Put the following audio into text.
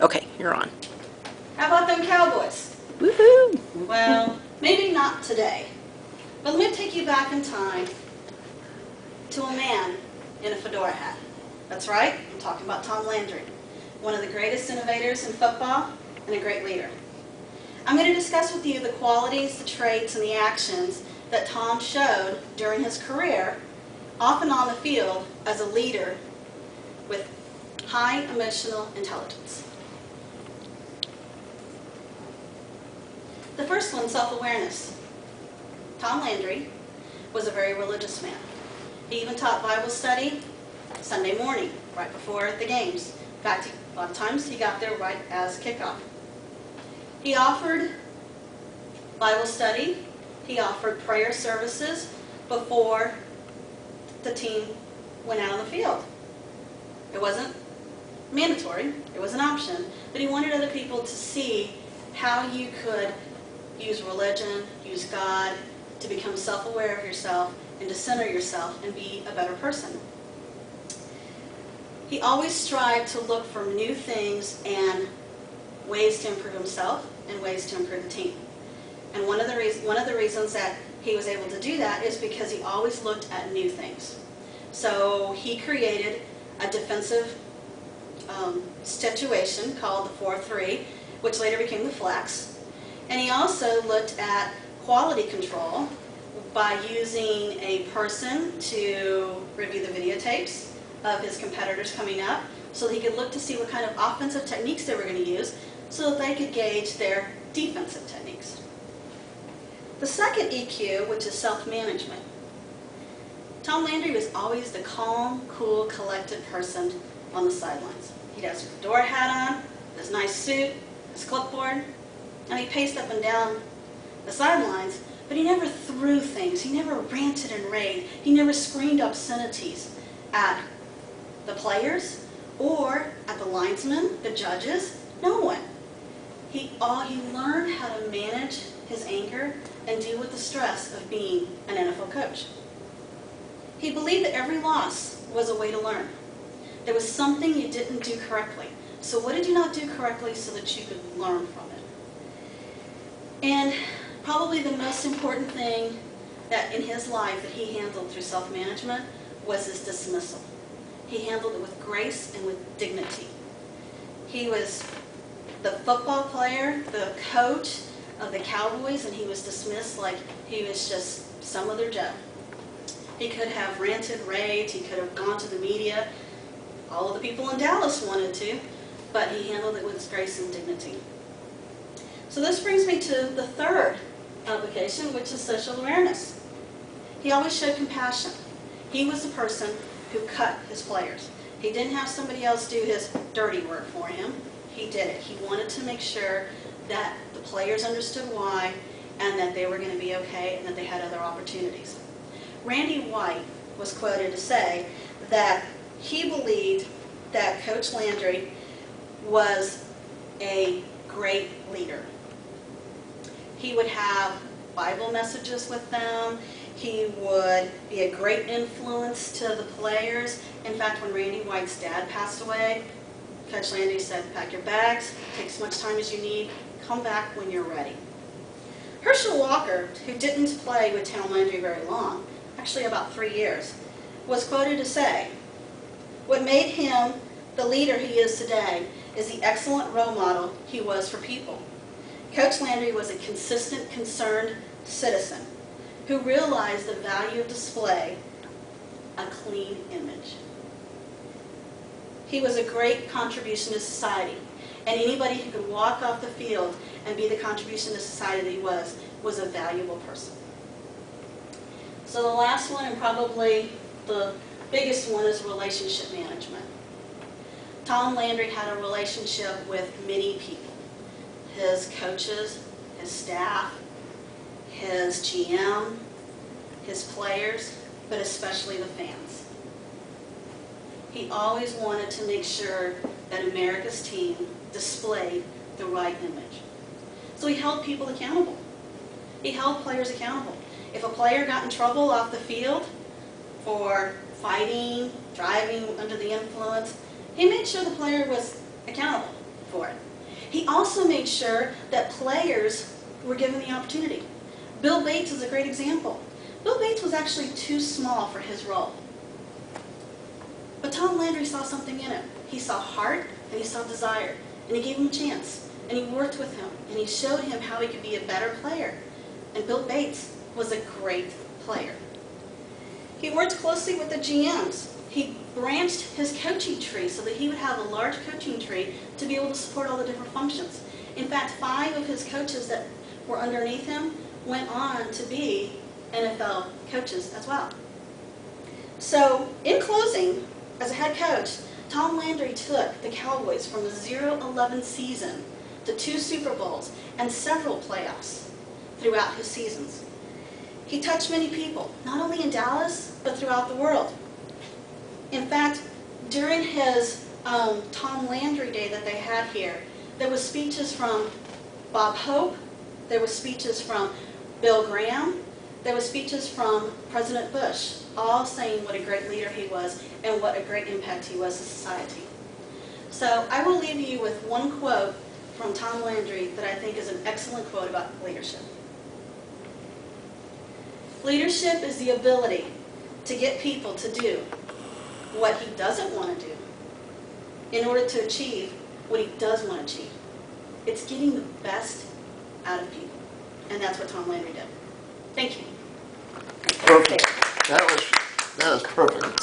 Okay, you're on. How about them Cowboys? Woohoo! Well, maybe not today, but let me take you back in time to a man in a fedora hat. That's right, I'm talking about Tom Landry, one of the greatest innovators in football and a great leader. I'm going to discuss with you the qualities, the traits, and the actions that Tom showed during his career, off and on the field, as a leader with high emotional intelligence. The first one, self-awareness. Tom Landry was a very religious man. He even taught Bible study Sunday morning, right before the games. In fact, a lot of times he got there right as kickoff. He offered Bible study. He offered prayer services before the team went out on the field. It wasn't mandatory, it was an option, but he wanted other people to see how you could use religion, use God, to become self-aware of yourself and to center yourself and be a better person. He always strived to look for new things and ways to improve himself and ways to improve the team. And one of the reasons that he was able to do that is because he always looked at new things. So he created a defensive situation called the 4-3, which later became the flex. And he also looked at quality control by using a person to review the videotapes of his competitors coming up so that he could look to see what kind of offensive techniques they were going to use so that they could gauge their defensive techniques. The second EQ, which is self-management. Tom Landry was always the calm, cool, collected person on the sidelines. He'd have his fedora hat on, his nice suit, his clipboard, and he paced up and down the sidelines, but he never threw things. He never ranted and raved. He never screamed obscenities at the players or at the linesmen, the judges, no one. He learned how to manage his anger and deal with the stress of being an NFL coach. He believed that every loss was a way to learn. There was something you didn't do correctly. So what did you not do correctly so that you could learn from it? And probably the most important thing that in his life that he handled through self-management was his dismissal. He handled it with grace and with dignity. He was the football player, the coach of the Cowboys, and he was dismissed like he was just some other Joe. He could have ranted, raved, he could have gone to the media. All of the people in Dallas wanted to, but he handled it with grace and dignity. So this brings me to the third application, which is social awareness. He always showed compassion. He was the person who cut his players. He didn't have somebody else do his dirty work for him. He did it. He wanted to make sure that the players understood why and that they were going to be okay and that they had other opportunities. Randy White was quoted to say that he believed that Coach Landry was a great leader. He would have Bible messages with them. He would be a great influence to the players. In fact, when Randy White's dad passed away, Coach Landry said, pack your bags, take as much time as you need, come back when you're ready. Herschel Walker, who didn't play with Tom Landry very long, actually about 3 years, was quoted to say, what made him the leader he is today is the excellent role model he was for people. Coach Landry was a consistent, concerned citizen who realized the value of display a clean image. He was a great contribution to society, and anybody who could walk off the field and be the contribution to society that he was a valuable person. So the last one, and probably the biggest one, is relationship management. Tom Landry had a relationship with many people. His coaches, his staff, his GM, his players, but especially the fans. He always wanted to make sure that America's team displayed the right image. So he held people accountable. He held players accountable. If a player got in trouble off the field for fighting, driving under the influence, he made sure the player was accountable for it. also made sure that players were given the opportunity. Bill Bates is a great example. Bill Bates was actually too small for his role. But Tom Landry saw something in him. He saw heart and he saw desire. And he gave him a chance. And he worked with him. And he showed him how he could be a better player. And Bill Bates was a great player. He worked closely with the GMs. He branched his coaching tree so that he would have a large coaching tree to be able to support all the different functions. In fact, 5 of his coaches that were underneath him went on to be NFL coaches as well. So, in closing, as a head coach, Tom Landry took the Cowboys from a 0-11 season to 2 Super Bowls and several playoffs throughout his seasons. He touched many people, not only in Dallas, but throughout the world. In fact, during his Tom Landry Day that they had here, there were speeches from Bob Hope, there were speeches from Bill Graham, there were speeches from President Bush, all saying what a great leader he was and what a great impact he was to society. So I will leave you with one quote from Tom Landry that I think is an excellent quote about leadership. Leadership is the ability to get people to do what he doesn't want to do in order to achieve what he does want to achieve. It's getting the best out of people. And that's what Tom Landry did. Thank you. Perfect. That was perfect.